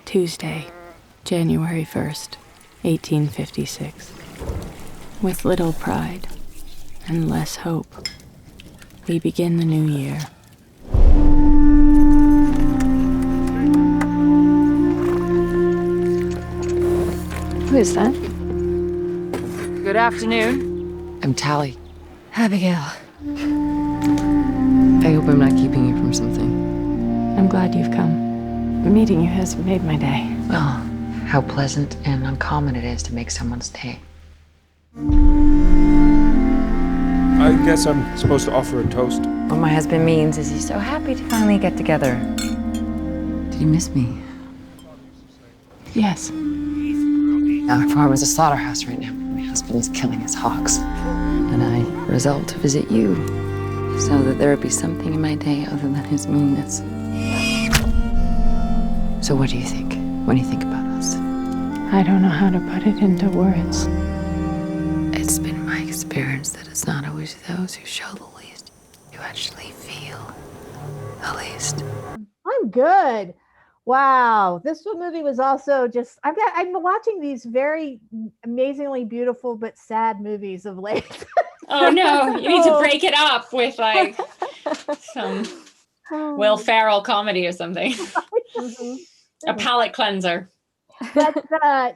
Tuesday, January 1st, 1856. With little pride and less hope, we begin the new year. Who is that? Good afternoon. I'm Tally. Abigail. I hope I'm not keeping you from something. I'm glad you've come. Meeting you has made my day. Well, how pleasant and uncommon it is to make someone's day. I guess I'm supposed to offer a toast. What my husband means is he's so happy to finally get together. Do you miss me? Yes. Our farm is a slaughterhouse right now. My husband is killing his hogs. And I resolved to visit you so that there would be something in my day other than his meanness. So what do you think? What do you think about us? I don't know how to put it into words. It's been my experience that it's not always those who show the least who actually feel the least. I'm good. Wow, this movie was also just. I've been watching these very amazingly beautiful but sad movies of late. Oh no, you need to break it up with like some Will Ferrell comedy or something. Mm-hmm. A palate cleanser. But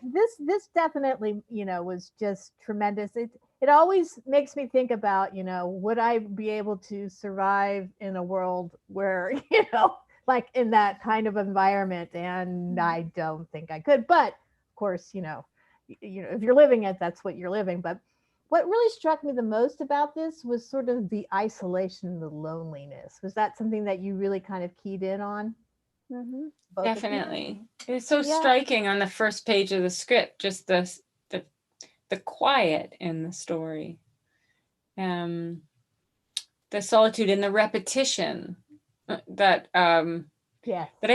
this definitely, was just tremendous. It always makes me think about, would I be able to survive in a world where, like in that kind of environment? And I don't think I could. But of course, if you're living it, that's what you're living. But what really struck me the most about this was sort of the isolation and the loneliness. Was that something that you really kind of keyed in on? Mm-hmm. Definitely. It's so striking on the first page of the script, just the quiet in the story. The solitude and the repetition that I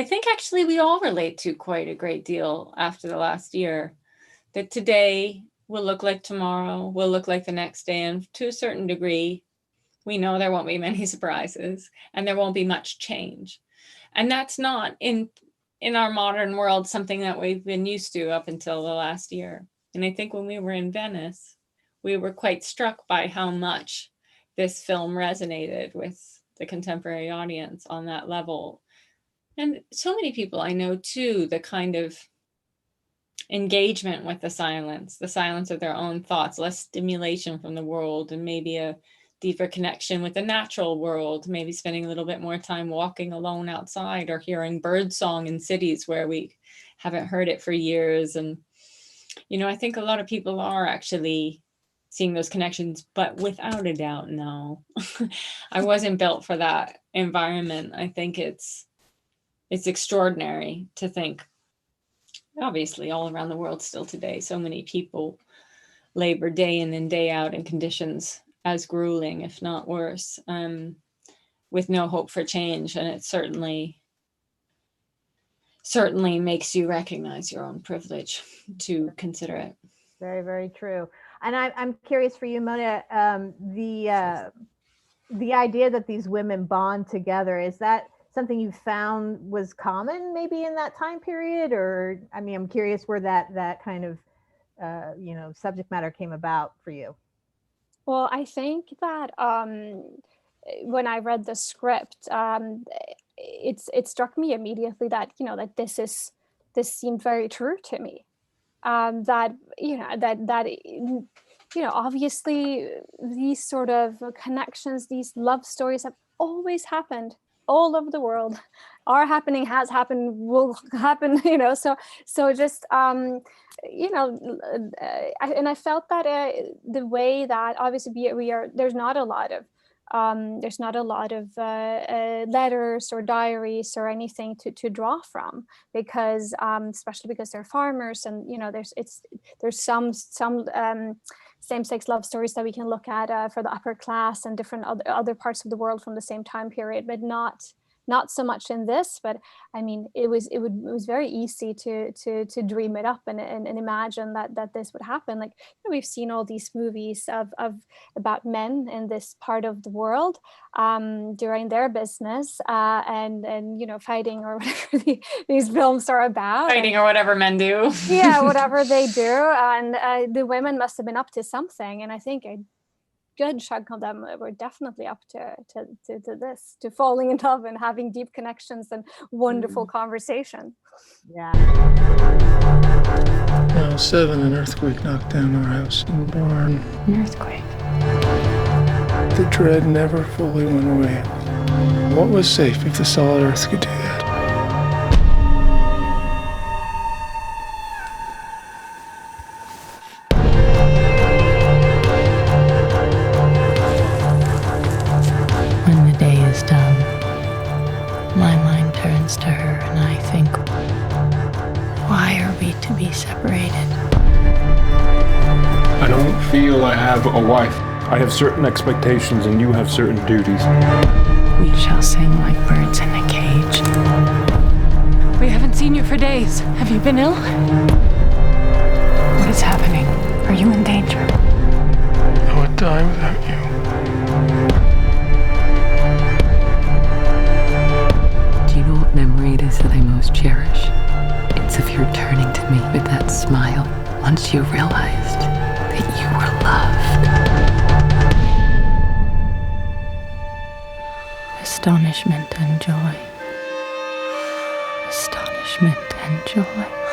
think actually we all relate to quite a great deal after the last year. That today will look like tomorrow, will look like the next day, and to a certain degree, we know there won't be many surprises and there won't be much change. And that's not in our modern world something that we've been used to up until the last year. And I think when we were in Venice, we were quite struck by how much this film resonated with the contemporary audience on that level. And so many people I know too, the kind of engagement with the silence of their own thoughts, less stimulation from the world, and maybe a deeper connection with the natural world, maybe spending a little bit more time walking alone outside or hearing bird song in cities where we haven't heard it for years. And, I think a lot of people are actually seeing those connections, but without a doubt, no, I wasn't built for that environment. I think it's extraordinary to think, obviously all around the world still today, so many people labor day in and day out in conditions as grueling, if not worse, with no hope for change. And it certainly makes you recognize your own privilege to consider it. Very, very true. And I'm curious for you, Mona, the idea that these women bond together, is that something you found was common maybe in that time period? Or, I'm curious where that kind of, subject matter came about for you. Well, I think that when I read the script, it struck me immediately that this seemed very true to me. Obviously these sort of connections, these love stories have always happened all over the world. Are happening, has happened, will happen. So just. And I felt that the way that obviously there's not a lot of letters or diaries or anything to draw from, because especially because they're farmers, and there's some same-sex love stories that we can look at for the upper class and different other parts of the world from the same time period, but not not so much in this, but I mean, it was very easy to dream it up and imagine that this would happen. Like, we've seen all these movies of about men in this part of the world during their business and fighting, or whatever these films are about. Fighting, or whatever men do. Yeah, whatever they do, and the women must have been up to something, and I think a good chunk of them were definitely up to this, to falling in love and having deep connections and wonderful conversation. Yeah. Well, 7, an earthquake knocked down our house and barn. An earthquake. The dread never fully went away. What was safe if the solid earth could do that? When the day is done, my mind turns to her and I think, why are we to be separated? I don't feel I have a wife. I have certain expectations and you have certain duties. We shall sing like birds in a cage. We haven't seen you for days. Have you been ill? What is happening? Are you in danger? I would die without you. Do you know what memory it is that I most cherish? It's of your turning to me with that smile once you realized that you were loved. Astonishment and joy. Astonishment and joy.